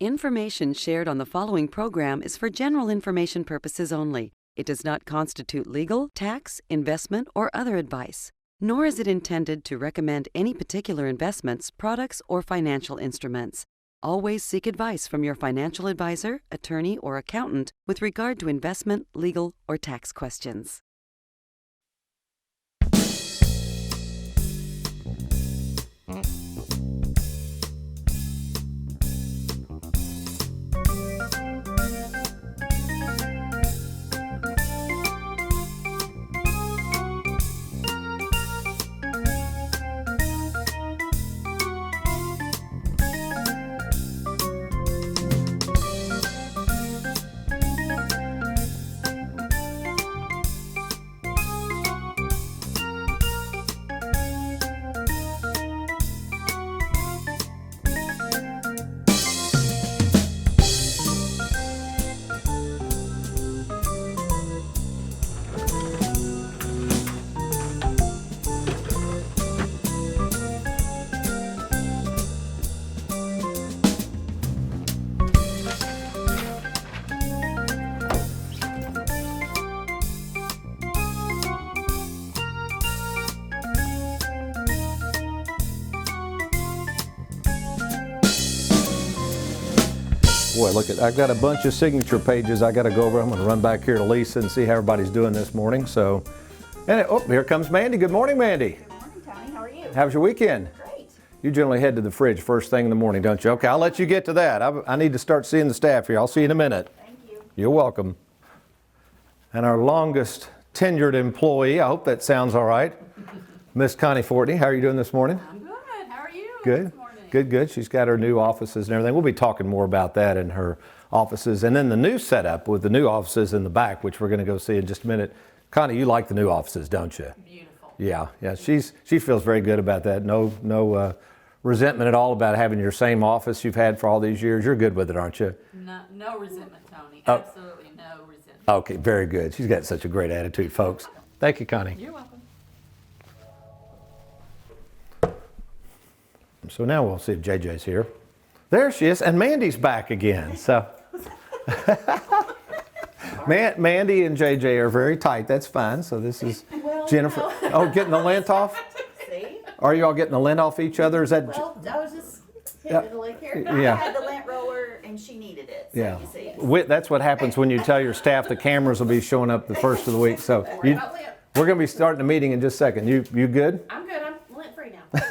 Information shared on the following program is for general information purposes only. It does not constitute legal, tax, investment, or other advice, nor is it intended to recommend any particular investments, products, or financial instruments. Always seek advice from your financial advisor, attorney, or accountant with regard to investment, legal, or tax questions. Boy, look at, I've got a bunch of signature pages I got to go over. I'm going to run back here to Lisa and see how everybody's doing this morning. So, here comes Mandy. Good morning, Mandy. Good morning, Tony. How are you? How was your weekend? Great. You generally head to the fridge first thing in the morning, don't you? Okay, I'll let you get to that. I need to start seeing the staff here. I'll see you in a minute. Thank you. You're welcome. And our longest tenured employee, I hope that sounds all right, Miss Connie Fortney. How are you doing this morning? I'm good. How are you? Good. This morning? Good. She's got her new offices and everything. We'll be talking more about that in her offices. And then the new setup with the new offices in the back, which we're going to go see in just a minute. Connie, you like the new offices, don't you? Beautiful. Yeah. She feels very good about that. No resentment at all about having your same office you've had for all these years. You're good with it, aren't you? No resentment, Tony. Absolutely no resentment. Okay, very good. She's got such a great attitude, folks. Thank you, Connie. You're welcome. So now we'll see if JJ's here. There she is, and Mandy's back again. So Mandy and JJ are very tight. That's fine. So this is Jennifer. No. Oh, getting the lint off? See? Are you all getting the lint off each other? Is that? Well, I was just hitting it like here. Yeah. I had the lint roller and she needed it. So Yeah. You see. That's what happens when you tell your staff the cameras will be showing up the first of the week. So we're going to be starting the meeting in just a second. You good? I'm good. I'm lint free now.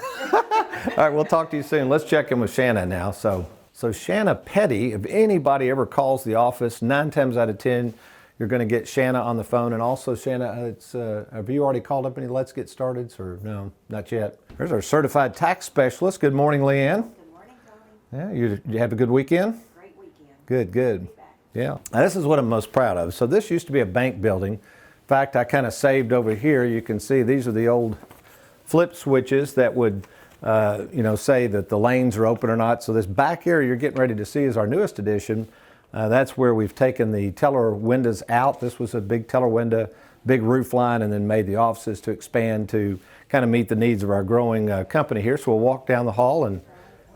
All right, we'll talk to you soon. Let's check in with Shanna now. So Shanna Petty, if anybody ever calls the office, 9 times out of 10, you're going to get Shanna on the phone. And also, Shanna, have you already called up any Let's Get Started? Or no, not yet. There's our certified tax specialist. Good morning, Leanne. Good morning, Tony. Yeah, you have a good weekend? Great weekend. Good. Yeah. Now, this is what I'm most proud of. So this used to be a bank building. In fact, I kind of saved over here. You can see these are the old flip switches that would say that the lanes are open or not. So this back area you're getting ready to see is our newest addition. That's where we've taken the teller windows out. This was a big teller window, big roof line, and then made the offices to expand to kind of meet the needs of our growing company here. So we'll walk down the hall and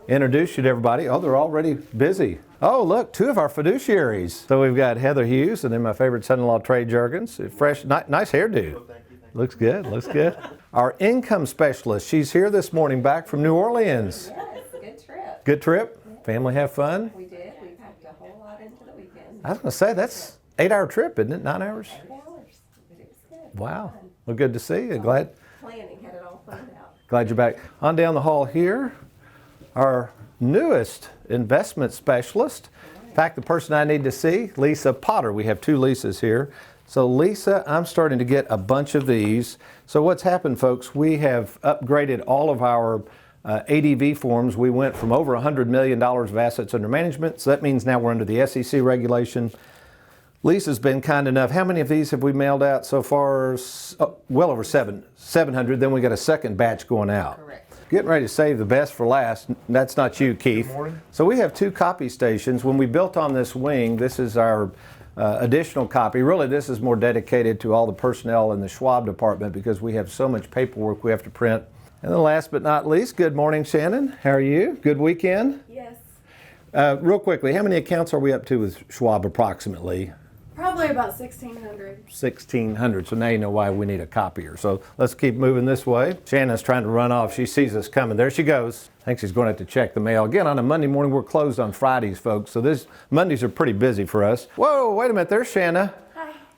introduce you to everybody. Oh, they're already busy. Oh, look, 2 of our fiduciaries. So we've got Heather Hughes and then my favorite son-in-law, Trey Jurgens. Fresh, nice hairdo. Looks good. Our income specialist, she's here this morning back from New Orleans. Yes, good trip. Good trip? Family have fun? We did. We packed a whole lot into the weekend. I was going to say, that's 8-hour trip, isn't it? 9 hours? 8 hours. But it was good. Wow. Well, good to see you. Glad Planning had it all planned out. you're back. On down the hall here, our newest investment specialist. In fact, the person I need to see, Lisa Potter. We have 2 Lisas here. So Lisa, I'm starting to get a bunch of these. So what's happened, folks, we have upgraded all of our ADV forms. We went from over $100 million of assets under management. So that means now we're under the SEC regulation. Lisa's been kind enough. How many of these have we mailed out so far? Well over 700. Then we got a second batch going out. Correct. Getting ready to save the best for last. That's not you, Keith. Good morning. So we have 2 copy stations. When we built on this wing, this is our additional copy. Really, this is more dedicated to all the personnel in the Schwab department because we have so much paperwork we have to print. And then last but not least, good morning, Shannon. How are you? Good weekend? Yes. Real quickly, how many accounts are we up to with Schwab approximately? Probably about 1,600. 1,600. So now you know why we need a copier. So let's keep moving this way. Shanna's trying to run off. She sees us coming. There she goes. I think she's going to have to check the mail. Again, on a Monday morning, we're closed on Fridays, folks. So Mondays are pretty busy for us. Whoa, wait a minute. There's Shanna.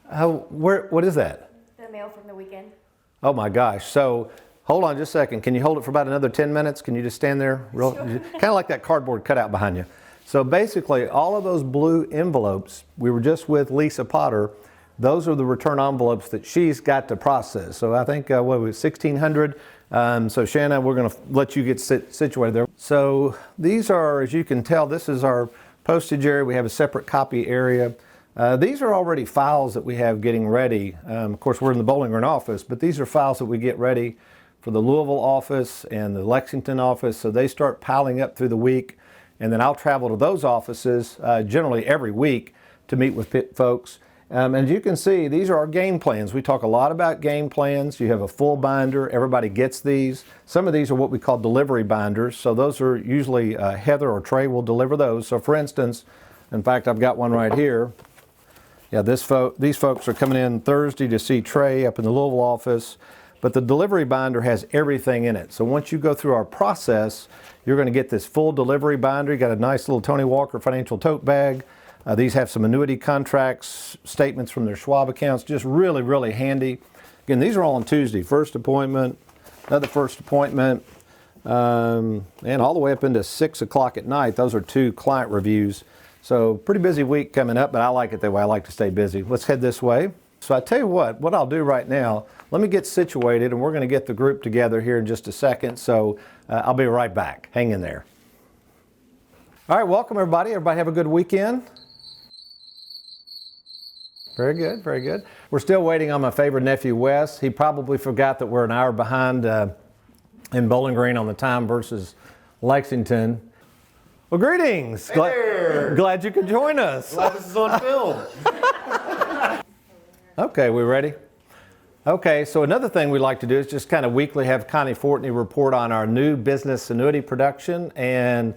Hi. What is that? The mail from the weekend. Oh my gosh. So hold on just a second. Can you hold it for about another 10 minutes? Can you just stand there? Sure. Kind of like that cardboard cutout behind you. So basically, all of those blue envelopes, we were just with Lisa Potter, those are the return envelopes that she's got to process. So I think, 1,600. So Shanna, we're going to let you get situated there. So these are, as you can tell, this is our postage area. We have a separate copy area. These are already files that we have getting ready. Of course, we're in the Bowling Green office, but these are files that we get ready for the Louisville office and the Lexington office. So they start piling up through the week. And then I'll travel to those offices generally every week to meet with folks. And as you can see, these are our game plans. We talk a lot about game plans. You have a full binder. Everybody gets these. Some of these are what we call delivery binders. So those are usually Heather or Trey will deliver those. So for instance, in fact, I've got one right here. Yeah, these folks are coming in Thursday to see Trey up in the Louisville office. But the delivery binder has everything in it. So once you go through our process, you're going to get this full delivery binder. You got a nice little Tony Walker financial tote bag. These have some annuity contracts, statements from their Schwab accounts, just really, really handy. Again, these are all on Tuesday. First appointment, another first appointment, and all the way up into 6 o'clock at night. Those are 2 client reviews. So pretty busy week coming up, but I like it that way. I like to stay busy. Let's head this way. So I tell you what I'll do right now, let me get situated and we're going to get the group together here in just a second. So I'll be right back. Hang in there. All right, welcome everybody. Everybody have a good weekend. Very good, very good. We're still waiting on my favorite nephew, Wes. He probably forgot that we're an hour behind in Bowling Green on the time versus Lexington. Well, greetings. Hey there. Glad you could join us. Glad this is on film. Okay, we ready? Okay, so another thing we like to do is just kind of weekly have Connie Fortney report on our new business annuity production. And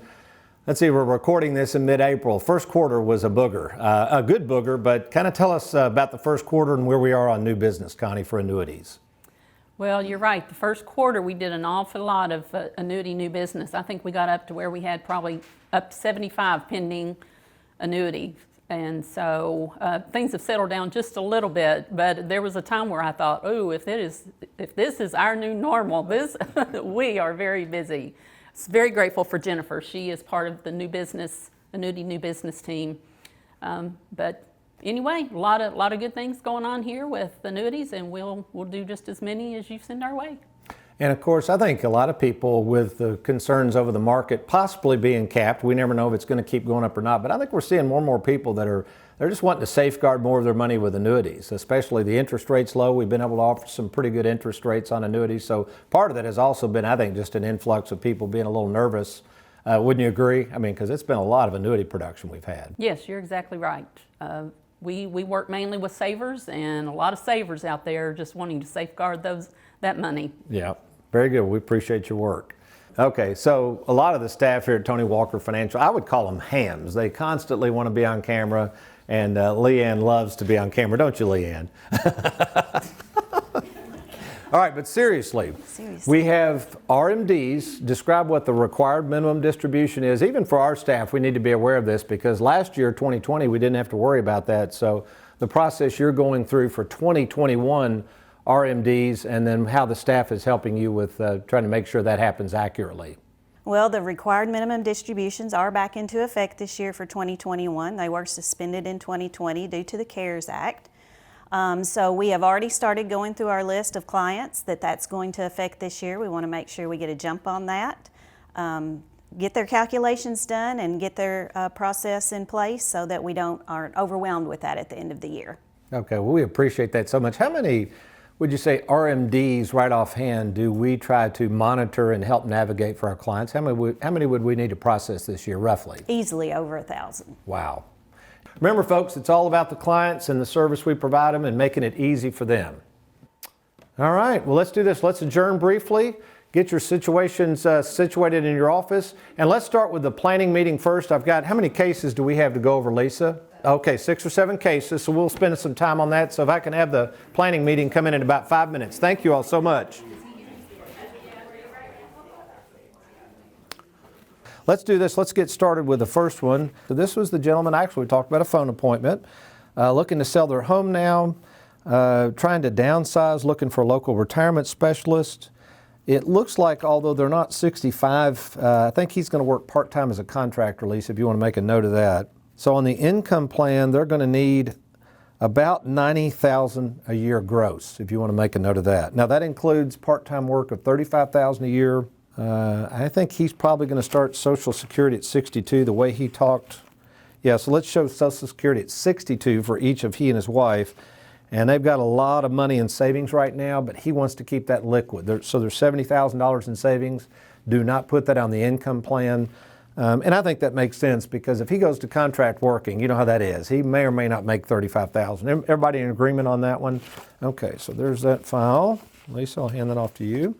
let's see, we're recording this in mid-April. First quarter was a booger, a good booger, but kind of tell us about the first quarter and where we are on new business, Connie, for annuities. Well, you're right. The first quarter we did an awful lot of annuity new business. I think we got up to where we had probably up to 75 pending annuity. And so things have settled down just a little bit, but there was a time where I thought, oh, if this is our new normal, we are very busy. I'm very grateful for Jennifer. She is part of the annuity new business team. But anyway, a lot of good things going on here with annuities, and we'll do just as many as you send our way. And of course, I think a lot of people with the concerns over the market possibly being capped, we never know if it's going to keep going up or not, but I think we're seeing more and more people they're just wanting to safeguard more of their money with annuities, especially the interest rates low. We've been able to offer some pretty good interest rates on annuities. So part of that has also been, I think, just an influx of people being a little nervous. Wouldn't you agree? I mean, because it's been a lot of annuity production we've had. Yes, you're exactly right. We work mainly with savers, and a lot of savers out there just wanting to safeguard that money. Yeah. Very good. We appreciate your work. Okay, so a lot of the staff here at Tony Walker Financial, I would call them hams. They constantly want to be on camera, and Leanne loves to be on camera, don't you, Leanne? All right, but seriously, we have RMDs. Describe what the required minimum distribution is. Even for our staff, we need to be aware of this because last year, 2020, we didn't have to worry about that. So the process you're going through for 2021 RMDs, and then how the staff is helping you with trying to make sure that happens accurately. Well, the required minimum distributions are back into effect this year for 2021. They were suspended in 2020 due to the CARES Act. So we have already started going through our list of clients that's going to affect this year. We want to make sure we get a jump on that, get their calculations done, and get their process in place so that we aren't overwhelmed with that at the end of the year. Okay, well, we appreciate that so much. How many would you say RMDs right offhand do we try to monitor and help navigate for our clients? How many would we need to process this year, roughly? Easily over 1,000. Wow. Remember, folks, it's all about the clients and the service we provide them and making it easy for them. All right, well, let's do this. Let's adjourn briefly. get your situations situated in your office. And let's start with the planning meeting first. I've got, how many cases do we have to go over, Lisa? Okay, 6 or 7 cases, so we'll spend some time on that. So if I can have the planning meeting come in about 5 minutes. Thank you all so much. Let's do this. Let's get started with the first one. So this was the gentleman, actually we talked about a phone appointment, looking to sell their home now, trying to downsize, looking for a local retirement specialist. It looks like, although they're not 65, I think he's going to work part-time as a contractor, Lisa, if you want to make a note of that. So on the income plan, they're going to need about $90,000 a year gross, if you want to make a note of that. Now that includes part-time work of $35,000 a year. I think he's probably going to start Social Security at 62, the way he talked. Yeah, so let's show Social Security at 62 for each of he and his wife. And they've got a lot of money in savings right now, but he wants to keep that liquid. So there's $70,000 in savings. Do not put that on the income plan. And I think that makes sense because if he goes to contract working, you know how that is. He may or may not make $35,000. Everybody in agreement on that one? Okay, so there's that file. Lisa, I'll hand that off to you.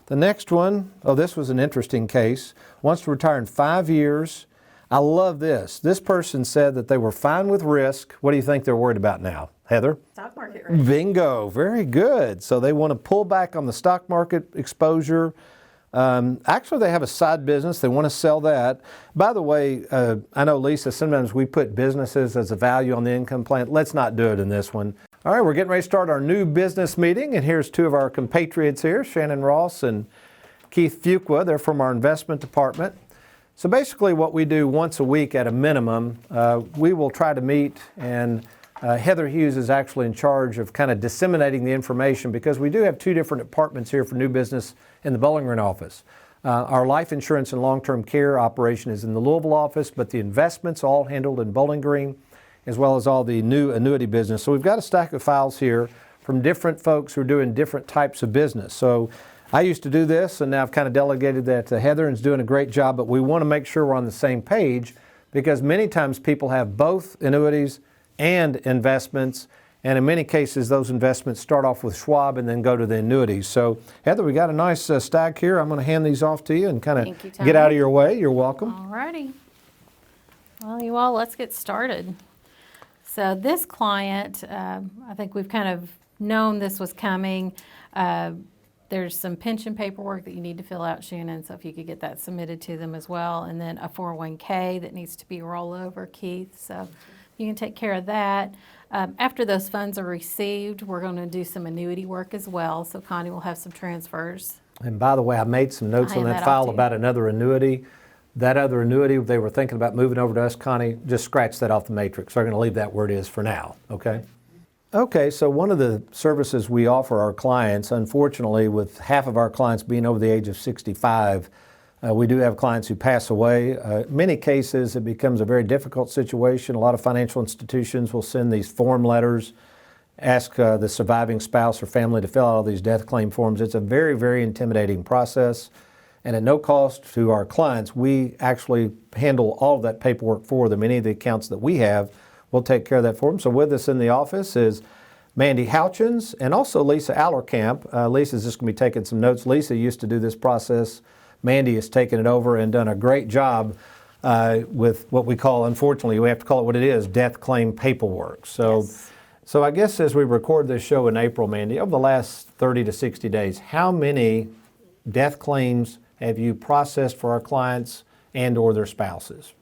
The next one, oh, this was an interesting case. Wants to retire in 5 years. I love this. This person said that they were fine with risk. What do you think they're worried about now? Heather? Stock market risk. Bingo. Very good. So they want to pull back on the stock market exposure. Actually, they have a side business. They want to sell that. By the way, I know, Lisa, sometimes we put businesses as a value on the income plan. Let's not do it in this one. All right, we're getting ready to start our new business meeting, and here's 2 of our compatriots here, Shannon Ross and Keith Fuqua. They're from our investment department. So basically what we do once a week at a minimum, we will try to meet, and Heather Hughes is actually in charge of kind of disseminating the information because we do have 2 different departments here for new business in the Bowling Green office. Our life insurance and long-term care operation is in the Louisville office, but the investments all handled in Bowling Green, as well as all the new annuity business. So we've got a stack of files here from different folks who are doing different types of business. So I used to do this, and now I've kind of delegated that to Heather, and is doing a great job, but we want to make sure we're on the same page because many times people have both annuities and investments, and in many cases those investments start off with Schwab and then go to the annuities. So Heather, we got a nice stack here. I'm going to hand these off to you and kind of get out of your way. You're welcome. All righty. Well, you all, let's get started. So this client, I think we've kind of known this was coming. There's some pension paperwork that you need to fill out, Shannon, so if you could get that submitted to them as well. And then a 401k that needs to be rollover, Keith. So you can take care of that. After those funds are received, we're going to do some annuity work as well. So Connie will have some transfers. And by the way, I made some notes on that file about another annuity. That other annuity, they were thinking about moving over to us, Connie, just scratch that off the matrix. They're going to leave that where it is for now, okay? Okay, so one of the services we offer our clients, unfortunately, with half of our clients being over the age of 65, we do have clients who pass away. In many cases, it becomes a very difficult situation. A lot of financial institutions will send these form letters, ask the surviving spouse or family to fill out all these death claim forms. It's a very, very intimidating process. And at no cost to our clients, we actually handle all of that paperwork for them. Any of the accounts that we have, we'll take care of that for them. So with us in the office is Mandy Houchins and also Lisa Allerkamp. Lisa's just going to be taking some notes. Lisa used to do this process. Mandy has taken it over and done a great job with what we call, unfortunately, we have to call it what it is, death claim paperwork. So, yes. So I guess as we record this show in April, Mandy, over the last 30 to 60 days, how many death claims have you processed for our clients and or their spouses?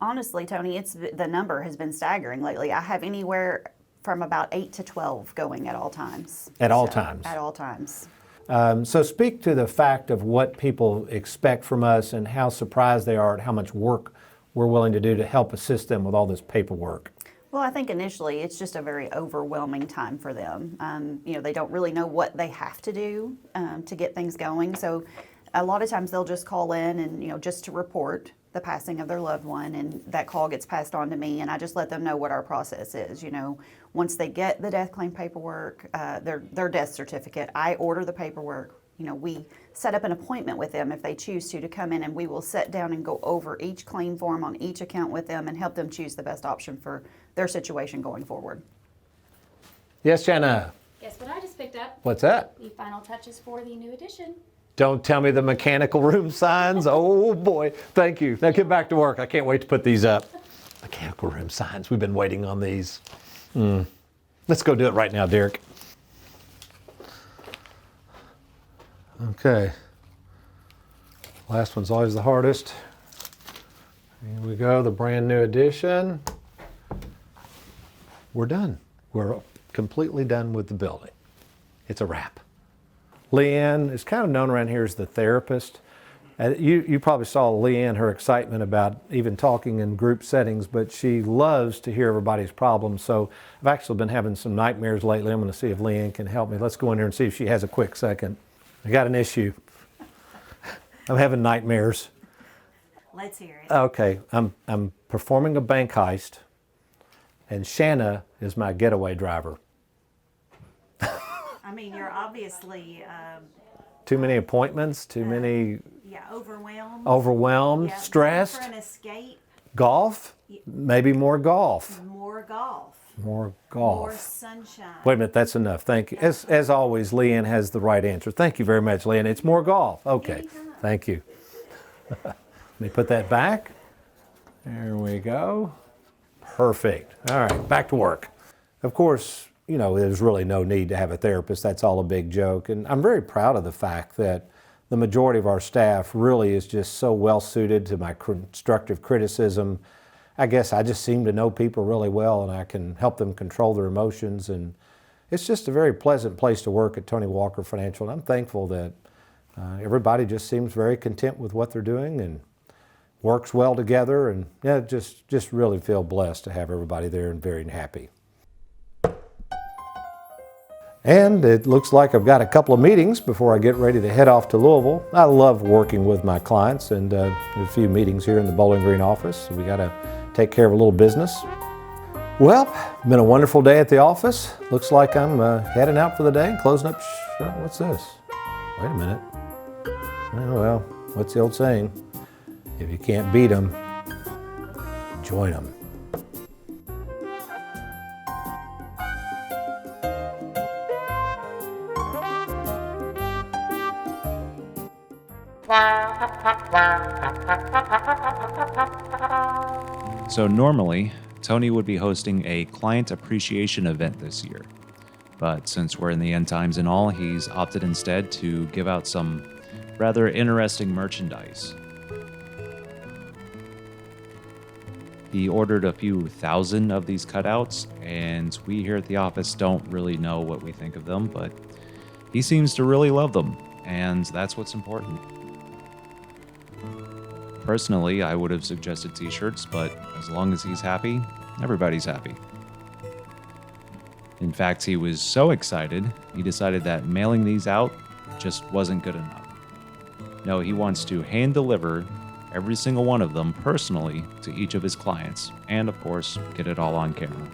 Honestly, Tony, the number has been staggering lately. I have anywhere from about 8 to 12 going at all times. At all times? At all times. So speak to the fact of what people expect from us and how surprised they are at how much work we're willing to do to help assist them with all this paperwork. Well, I think initially it's just a very overwhelming time for them. They don't really know what they have to do to get things going. So a lot of times they'll just call in and, just to report the passing of their loved one, and that call gets passed on to me, and I just let them know what our process is. Once they get the death claim paperwork, their death certificate, I order the paperwork. We set up an appointment with them if they choose to come in, and we will sit down and go over each claim form on each account with them and help them choose the best option for their situation going forward. Yes, Jenna. Guess what I just picked up? What's that? The final touches for the new edition. Don't tell me the mechanical room signs. Oh boy, thank you. Now get back to work. I can't wait to put these up. Mechanical room signs, we've been waiting on these. Let's go do it right now, Derek. Okay. Last one's always the hardest. Here we go, the brand new edition. We're done. We're completely done with the building. It's a wrap. Leanne is kind of known around here as the therapist. You probably saw Leanne, her excitement about even talking in group settings, but she loves to hear everybody's problems. So I've actually been having some nightmares lately. I'm going to see if Leanne can help me. Let's go in here and see if she has a quick second. I got an issue. I'm having nightmares. Let's hear it. Okay, I'm performing a bank heist, and Shanna is my getaway driver. I mean, you're obviously, Too many appointments, too many overwhelmed. overwhelmed, Yeah, stressed. For an escape, Golf? Maybe more golf. more golf, More golf. more sunshine. Wait a minute, that's enough. Thank you. As always, Leanne has the right answer. Thank you very much, Leanne. It's more golf. Okay, thank you. Let me put that back. There we go. Perfect. All right, back to work. Of course, you know, there's really no need to have a therapist. That's all a big joke. And I'm very proud of the fact that the majority of our staff really is just so well suited to my constructive criticism. I guess I just seem to know people really well, and I can help them control their emotions. And it's just a very pleasant place to work at Tony Walker Financial. And I'm thankful that everybody just seems very content with what they're doing and works well together. And yeah, just really feel blessed to have everybody there and very happy. And it looks like I've got a couple of meetings before I get ready to head off to Louisville. I love working with my clients, and a few meetings here in the Bowling Green office. So we got to take care of a little business. Well, been a wonderful day at the office. Looks like I'm heading out for the day and closing up. What's this? Wait a minute. Oh, well, what's the old saying? If you can't beat them, join them. So normally, Tony would be hosting a client appreciation event this year. But since we're in the end times and all, he's opted instead to give out some rather interesting merchandise. He ordered a few thousand of these cutouts, and we here at the office don't really know what we think of them, but he seems to really love them, and that's what's important. Personally, I would have suggested t-shirts, but as long as he's happy, everybody's happy. In fact, he was so excited, he decided that mailing these out just wasn't good enough. No, he wants to hand deliver every single one of them personally to each of his clients, and of course, get it all on camera.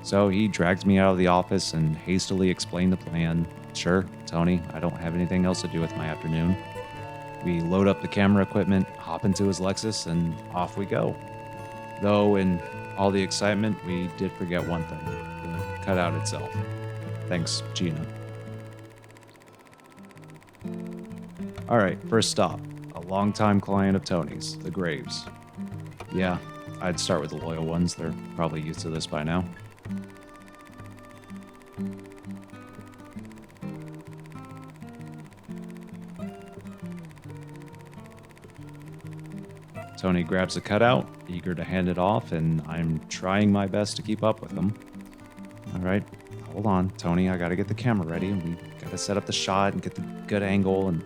So he dragged me out of the office and hastily explained the plan. Sure, Tony, I don't have anything else to do with my afternoon. We load up the camera equipment, hop into his Lexus, and off we go. Though in all the excitement, we did forget one thing, the cutout itself. Thanks, Gina. All right, first stop, a longtime client of Tony's, the Graves. Yeah, I'd start with the loyal ones. They're probably used to this by now. Tony grabs a cutout, eager to hand it off, and I'm trying my best to keep up with him. All right, hold on, Tony, I gotta get the camera ready, and we gotta set up the shot and get the good angle, and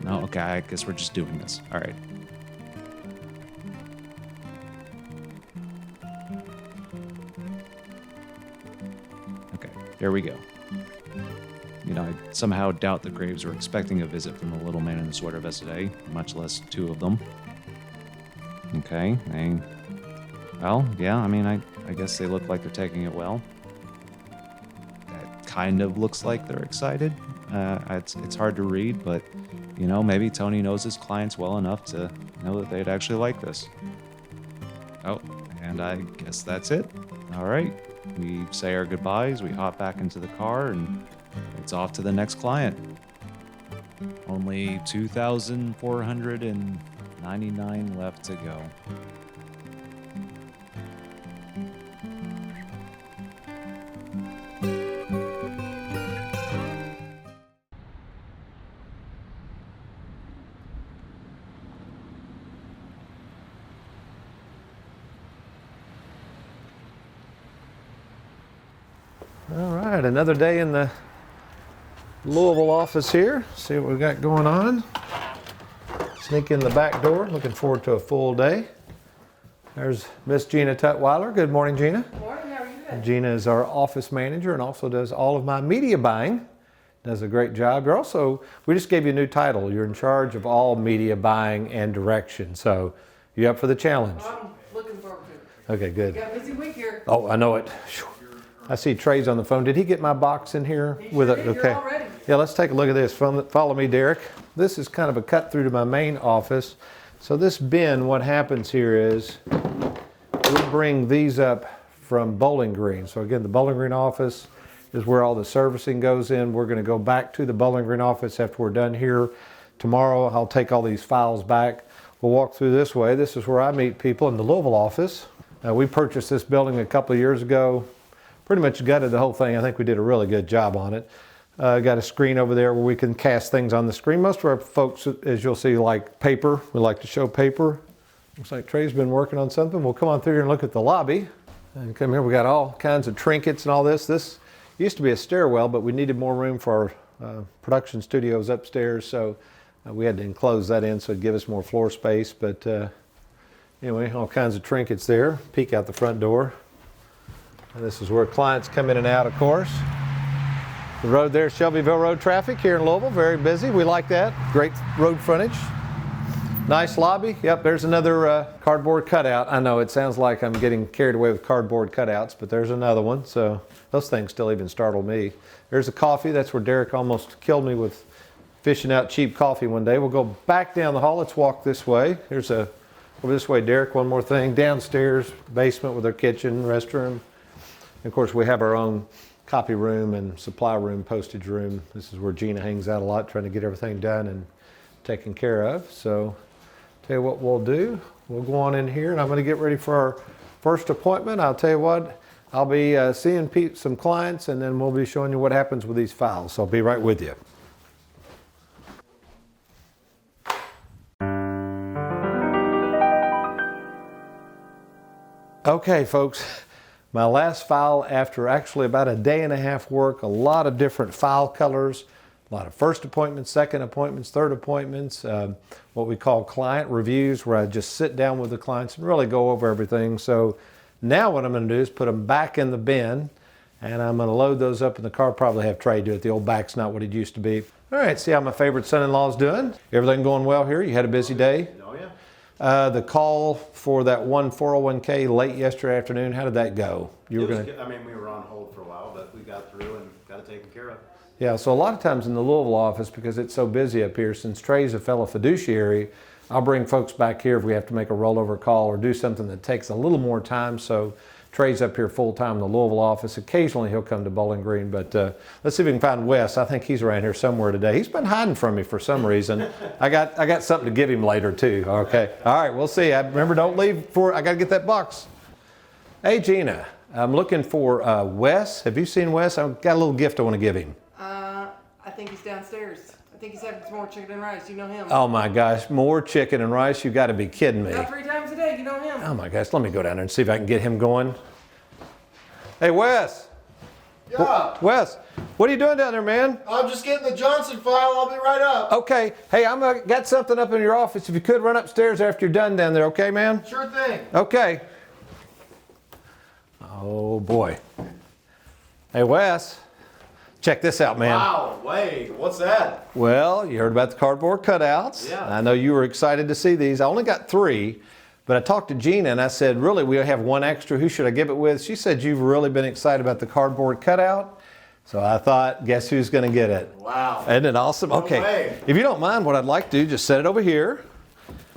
no, okay, I guess we're just doing this. All right. Okay, here we go. You know, I somehow doubt the Graves were expecting a visit from the little man in the sweater vest today, much less two of them. Okay, well, yeah, I mean, I guess they look like they're taking it well. That kind of looks like they're excited. It's hard to read, but, you know, maybe Tony knows his clients well enough to know that they'd actually like this. Oh, and I guess that's it. All right, we say our goodbyes, we hop back into the car, and it's off to the next client. Only 2,499 left to go. All right, another day in the Louisville office here. See what we've got going on. Sneak in the back door. Looking forward to a full day. There's Miss Gina Tutwiler. Good morning, Gina. Good morning, how are you doing? Gina is our office manager and also does all of my media buying. Does a great job. You're also, we just gave you a new title. You're in charge of all media buying and direction. So you up for the challenge? I'm looking forward to it. Okay, good. Got a busy week here. Oh, I know it. I see Trey's on the phone. Did he get my box in here? Sure did. You're all ready. Yeah, let's take a look at this. Follow me, Derek. This is kind of a cut through to my main office. So this bin, what happens here is we bring these up from Bowling Green. So again, the Bowling Green office is where all the servicing goes in. We're going to go back to the Bowling Green office after we're done here. Tomorrow, I'll take all these files back. We'll walk through this way. This is where I meet people in the Louisville office. We purchased this building a couple of years ago. Pretty much gutted the whole thing. I think we did a really good job on it. Got a screen over there where we can cast things on the screen. Most of our folks, as you'll see, like paper. We like to show paper. Looks like Trey's been working on something. We'll come on through here and look at the lobby. And come here, we got all kinds of trinkets and all this. This used to be a stairwell, but we needed more room for our production studios upstairs. So we had to enclose that in so it'd give us more floor space. But anyway, all kinds of trinkets there. Peek out the front door. And this is where clients come in and out, of course. The road there, Shelbyville Road traffic here in Louisville, very busy. We like that. Great road frontage. Nice lobby. Yep, there's another cardboard cutout. I know it sounds like I'm getting carried away with cardboard cutouts, but there's another one. So those things still even startle me. There's a coffee. That's where Derek almost killed me with fishing out cheap coffee one day. We'll go back down the hall. Let's walk this way. Here's over this way, Derek. One more thing. Downstairs, basement with our kitchen, restroom. Of course, we have our own copy room and supply room, postage room. This is where Gina hangs out a lot, trying to get everything done and taken care of. So, tell you what we'll do. We'll go on in here, and I'm going to get ready for our first appointment. I'll tell you what, I'll be seeing some clients, and then we'll be showing you what happens with these files. So I'll be right with you. Okay, folks. My last file after actually about a day and a half work, a lot of different file colors, a lot of first appointments, second appointments, third appointments, what we call client reviews, where I just sit down with the clients and really go over everything. So now what I'm going to do is put them back in the bin, and I'm going to load those up in the car. Probably have Trey do it. The old back's not what it used to be. All right, see how my favorite son-in-law is doing. Everything going well here? You had a busy day? Oh, yeah. The call for that one 401k late yesterday afternoon, how did that go? We were on hold for a while, but we got through and got it taken care of. Yeah, so a lot of times in the Louisville office, because it's so busy up here, since Trey's a fellow fiduciary, I'll bring folks back here if we have to make a rollover call or do something that takes a little more time. So Trey's up here full time in the Louisville office. Occasionally he'll come to Bowling Green, but let's see if we can find Wes. I think he's around here somewhere today. He's been hiding from me for some reason. I got something to give him later too. Okay. All right, we'll see. Remember, don't leave I got to get that box. Hey, Gina, I'm looking for Wes. Have you seen Wes? I've got a little gift I want to give him. I think he's downstairs. I think he's having some more chicken and rice. You know him. Oh my gosh, more chicken and rice? You got to be kidding me. About 3 times a day. You know him. Oh my gosh, let me go down there and see if I can get him going. Hey, Wes. Yeah. Wes, what are you doing down there, man? I'm just getting the Johnson file. I'll be right up. Okay. Hey, I'm got something up in your office. If you could run upstairs after you're done down there, okay, man? Sure thing. Okay. Oh boy. Hey, Wes. Check this out, man. Wow, wait, what's that? Well, you heard about the cardboard cutouts. Yeah. I know you were excited to see these. I only got 3, but I talked to Gina and I said, really, we have 1 extra. Who should I give it with? She said, you've really been excited about the cardboard cutout. So I thought, guess who's going to get it? Wow. Isn't it awesome? No Okay. way. If you don't mind, what I'd like to do, just set it over here.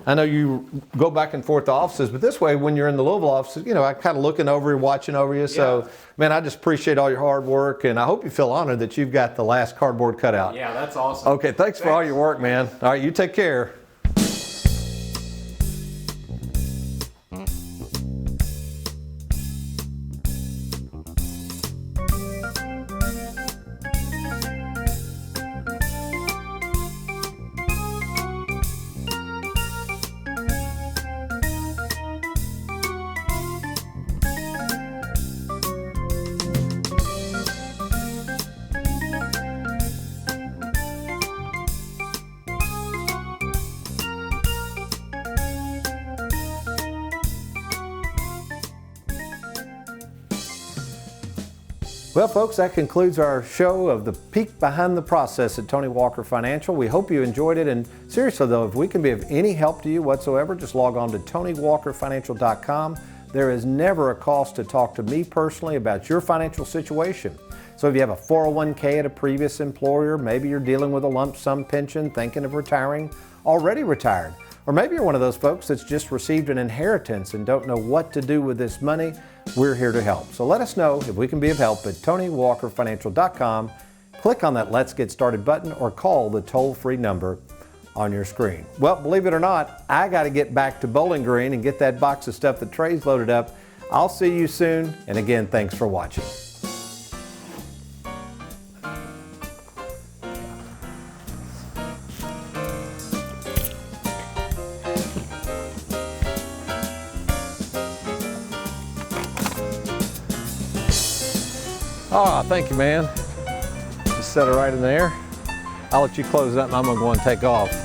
I know you go back and forth to offices, but this way, when you're in the Louisville offices, you know, I'm kind of looking over you, watching over you. So, man, I just appreciate all your hard work, and I hope you feel honored that you've got the last cardboard cutout. Yeah, that's awesome. Okay, thanks for all your work, man. All right, you take care. Well, folks, that concludes our show of the peek behind the process at Tony Walker Financial. We hope you enjoyed it. And seriously, though, if we can be of any help to you whatsoever, just log on to TonyWalkerFinancial.com. There is never a cost to talk to me personally about your financial situation. So if you have a 401k at a previous employer, maybe you're dealing with a lump sum pension, thinking of retiring, already retired, or maybe you're one of those folks that's just received an inheritance and don't know what to do with this money, we're here to help. So let us know if we can be of help at TonyWalkerFinancial.com. Click on that Let's Get Started button or call the toll-free number on your screen. Well, believe it or not, I got to get back to Bowling Green and get that box of stuff that Trey's loaded up. I'll see you soon, and again, thanks for watching. Oh, thank you, man. Just set it right in there. I'll let you close it up and I'm gonna go and take off.